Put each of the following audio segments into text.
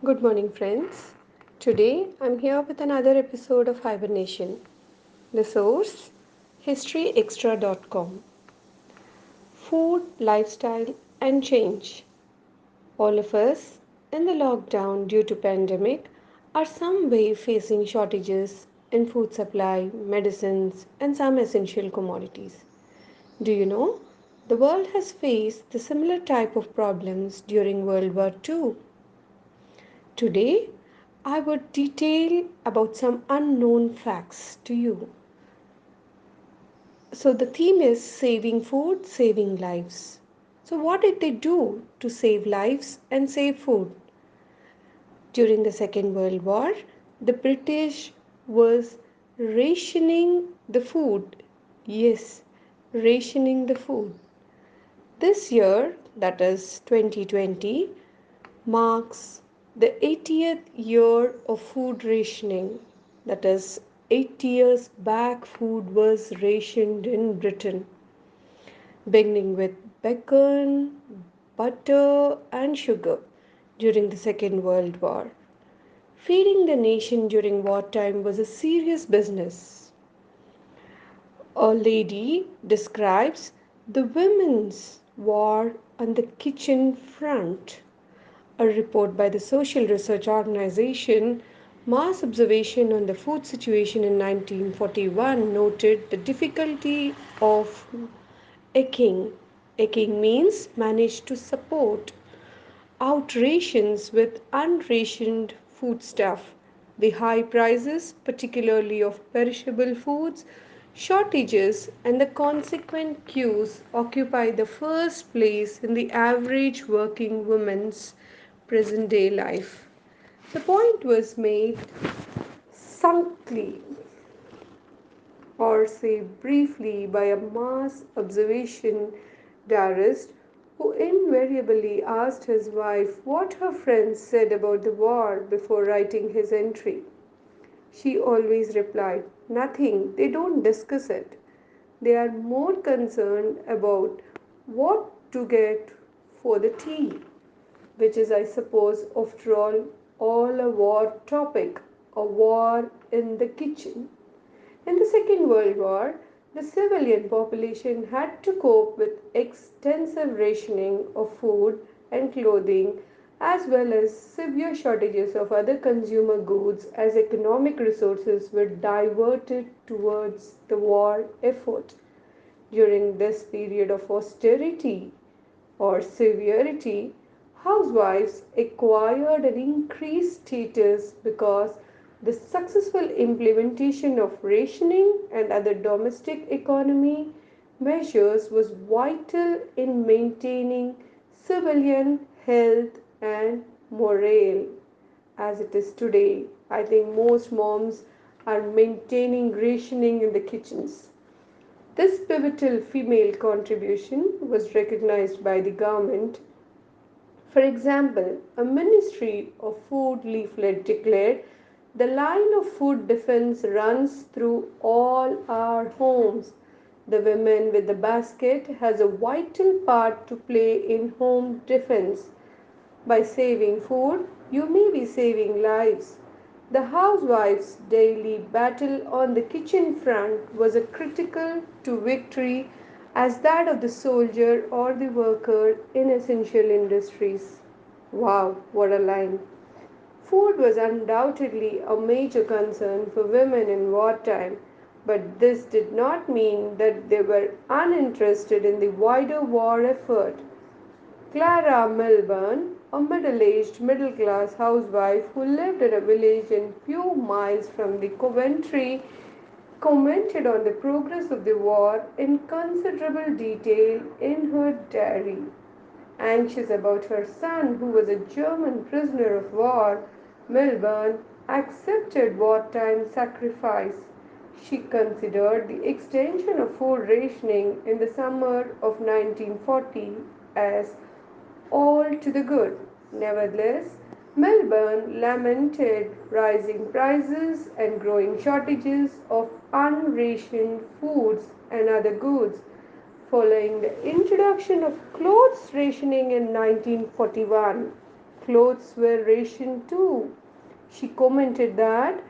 Good morning, friends. Today I'm here with another episode of Hibernation. The source historyextra.com. Food, lifestyle, and change. All of us in the lockdown due to pandemic are some way facing shortages in food supply, medicines, and some essential commodities. Do you know? The world has faced the similar type of problems during World War II. Today, I would detail about some unknown facts to you. So, the theme is saving food, saving lives. So, what did they do to save lives and save food? During the Second World War, the British was rationing the food. Yes, rationing the food. This year, that is 2020, marks the 80th year of food rationing. That is, 80 years back, food was rationed in Britain, beginning with bacon, butter, and sugar during the Second World War. Feeding the nation during wartime was a serious business. A lady describes the women's war on the kitchen front. A report by the Social Research Organization, Mass Observation on the Food Situation in 1941, noted the difficulty of ecking. Ecking means managed to support out rations with unrationed foodstuff. The high prices, particularly of perishable foods, shortages, and the consequent queues occupy the first place in the average working woman's present day life. The point was made succinctly, or say briefly, by a mass observation diarist who invariably asked his wife what her friends said about the war before writing his entry. She always replied, "Nothing, they don't discuss it. They are more concerned about what to get for the tea," which is, I suppose, after all a war topic, a war in the kitchen. In the Second World War, the civilian population had to cope with extensive rationing of food and clothing, as well as severe shortages of other consumer goods as economic resources were diverted towards the war effort. During this period of austerity or severity, housewives acquired an increased status because the successful implementation of rationing and other domestic economy measures was vital in maintaining civilian health and morale as it is today. I think most moms are maintaining rationing in the kitchens. This pivotal female contribution was recognized by the government. For example, a Ministry of Food leaflet declared, "The line of food defense runs through all our homes. The woman with the basket has a vital part to play in home defense. By saving food, you may be saving lives." The housewife's daily battle on the kitchen front was as critical to victory as that of the soldier or the worker in essential industries. Wow, what a line! Food was undoubtedly a major concern for women in wartime, but this did not mean that they were uninterested in the wider war effort. Clara Milburn, a middle aged, middle class housewife who lived in a village a few miles from the Coventry, commented on the progress of the war in considerable detail in her diary. Anxious about her son, who was a German prisoner of war, Milburn accepted wartime sacrifice. She considered the extension of food rationing in the summer of 1940 as all to the good. Nevertheless, Melbourne lamented rising prices and growing shortages of unrationed foods and other goods following the introduction of clothes rationing in 1941. clothes were rationed too. She commented that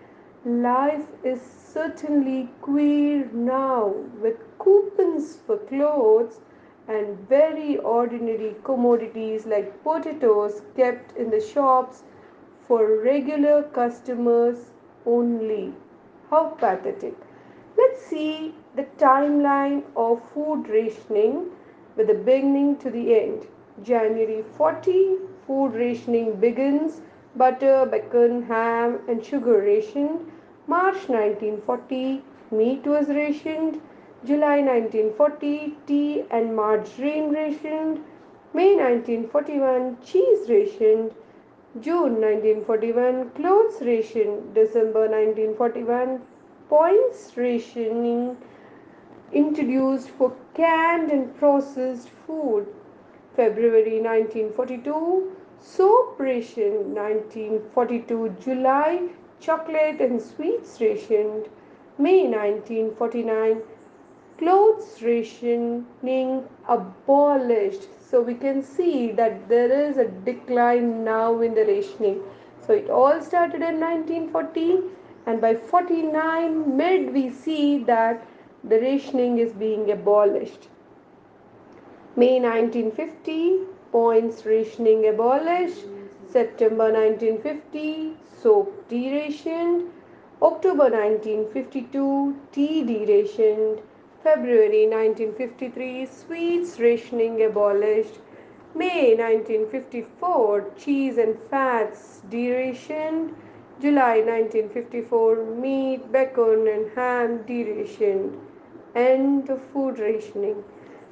life is certainly queer now, with coupons for clothes and very ordinary commodities like potatoes kept in the shops for regular customers only. How pathetic. Let's see the timeline of food rationing with the beginning to the end. January 40, food rationing begins. Butter, bacon, ham, and sugar rationed. March 1940, meat was rationed. July 1940, tea and margarine rationed. May 1941, cheese rationed. June 1941, clothes ration. December 1941, points rationing introduced for canned and processed food. February 1942, soap ration. 1942, July, chocolate and sweets rationed. May 1949, clothes rationing abolished. So we can see that there is a decline now in the rationing. So it all started in 1940, and by 49 mid we see that the rationing is being abolished. May 1950, points rationing abolished. September 1950, soap derationed. October 1952, tea derationed. February 1953, sweets rationing abolished. May 1954, cheese and fats derationed. July 1954, meat, bacon, and ham derationed. End of food rationing.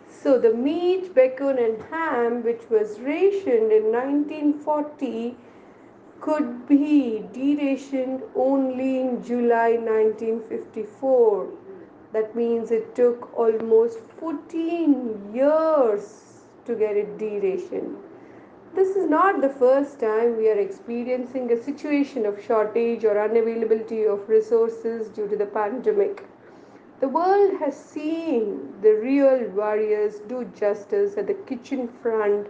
So the meat, bacon, and ham, which was rationed in 1940, could be derationed only in July 1954. That means it took almost 14 years to get it derationed. This is not the first time we are experiencing a situation of shortage or unavailability of resources due to the pandemic. The world has seen the real warriors do justice at the kitchen front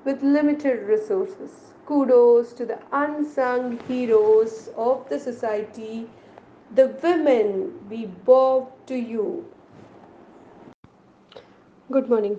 with limited resources. Kudos to the unsung heroes of the society, the women. We bow to you. Good morning, friends.